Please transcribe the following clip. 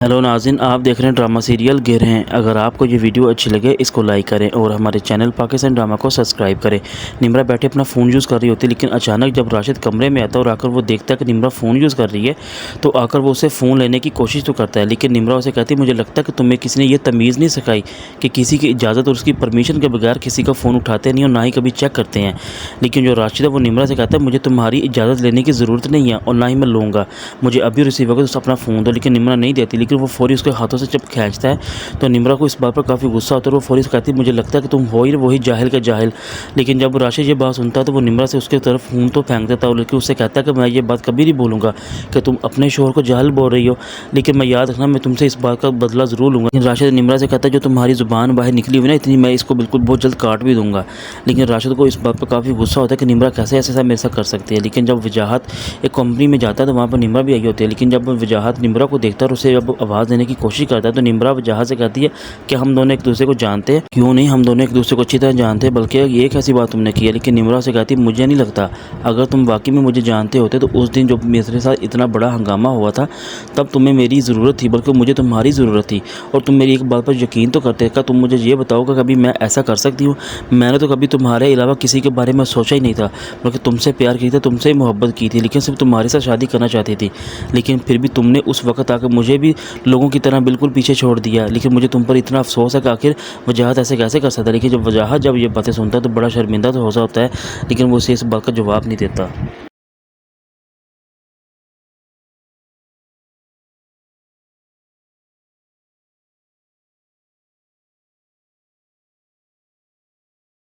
Hello नाज़रीन, आप देख रहे हैं ड्रामा सीरियल गिर हैं। अगर आपको ये वीडियो अच्छी लगे इसको लाइक करें और हमारे चैनल पाकिस्तान ड्रामा को सब्सक्राइब करें। निम्रा बैठे अपना फ़ोन यूज़ कर रही होती है, लेकिन अचानक जब राशिद कमरे में आता है और आकर वो देखता है कि निम्रा फ़ोन यूज़ कर रही है, तो आकर वो उसे फ़ोन लेने की कोशिश तो करता है। लेकिन निम्रा उसे कहती है, मुझे लगता है कि तुम्हें किसी ने ये तमीज़ नहीं सिखाई कि किसी की इजाज़त और उसकी परमिशन के बगैर किसी का फ़ोन उठाते नहीं और ना ही कभी चेक करते हैं। लेकिन जो राशिद है वो निम्रा से कहता है, मुझे तुम्हारी इजाज़त लेने की ज़रूरत नहीं है और ना ही मैं लूँगा, मुझे अभी रिसीवर को अपना फ़ोन दो। लेकिन निम्रा नहीं देती, लेकिन वो फौरी उसके हाथों से जब खींचता है तो निम्रा को इस बात पर काफ़ी गुस्सा होता है और वो फौरी से कहती है, मुझे लगता है कि तुम हो ही वही जाहिल का जाहिल। लेकिन जब राशिद ये बात सुनता है तो वो निम्रा से उसके तरफ फ़ोन तो फेंक देता है, लेकिन उससे कहता है कि मैं ये बात कभी नहीं बोलूँगा कि तुम अपने शोहर को जाहिल बोल रही हो, लेकिन मैं याद रखना मैं तुमसे इस बात का बदला ज़रूर लूँगा। लेकिन राशिद निम्रा से कहता है, जो तुम्हारी ज़ुबान बाहर निकली हुई ना इतनी, मैं इसको बिल्कुल बहुत जल्द काट भी दूँगा। लेकिन राशिद को इस बात पर काफ़ी गुस्सा होता है कि निम्रा कैसे ऐसा मेरे साथ कर सकती है। लेकिन जब वजाहत एक कंपनी में जाता है तो वहाँ पर निम्रा भी आई होती है। लेकिन जब वजाहत निम्रा को देखता है और उसे जब आवाज़ देने की कोशिश करता है तो निम्रा वजाहत से कहती है कि हम दोनों एक दूसरे को जानते हैं। क्यों नहीं, हम दोनों एक दूसरे को अच्छी तरह जानते हैं, बल्कि ये कैसी बात तुमने की है। लेकिन निम्रा से कहती है, मुझे नहीं लगता, अगर तुम वाकई में मुझे जानते होते तो उस दिन जो मेरे साथ इतना बड़ा हंगामा हुआ था तब तुम्हें मेरी ज़रूरत थी, बल्कि मुझे तुम्हारी ज़रूरत थी। और तुम मेरी एक बात पर यकीन तो करते। क्या तुम मुझे ये बताओ कि कभी मैं ऐसा कर सकती हूँ? मैंने तो कभी तुम्हारे अलावा किसी के बारे में सोचा ही नहीं था, बल्कि तुमसे प्यार किया था, तुमसे मोहब्बत की थी, लेकिन सिर्फ तुम्हारे साथ शादी करना चाहती थी। लेकिन फिर भी तुमने उस वक्त आकर मुझे भी लोगों की तरह बिल्कुल पीछे छोड़ दिया। लेकिन मुझे तुम पर इतना अफसोस है कि आखिर वजाहत ऐसे कैसे कर सकता है। लेकिन जब वजाहत जब ये बातें सुनता है तो बड़ा शर्मिंदा तो हो सा होता है, लेकिन वो उसे इस बात का जवाब नहीं देता।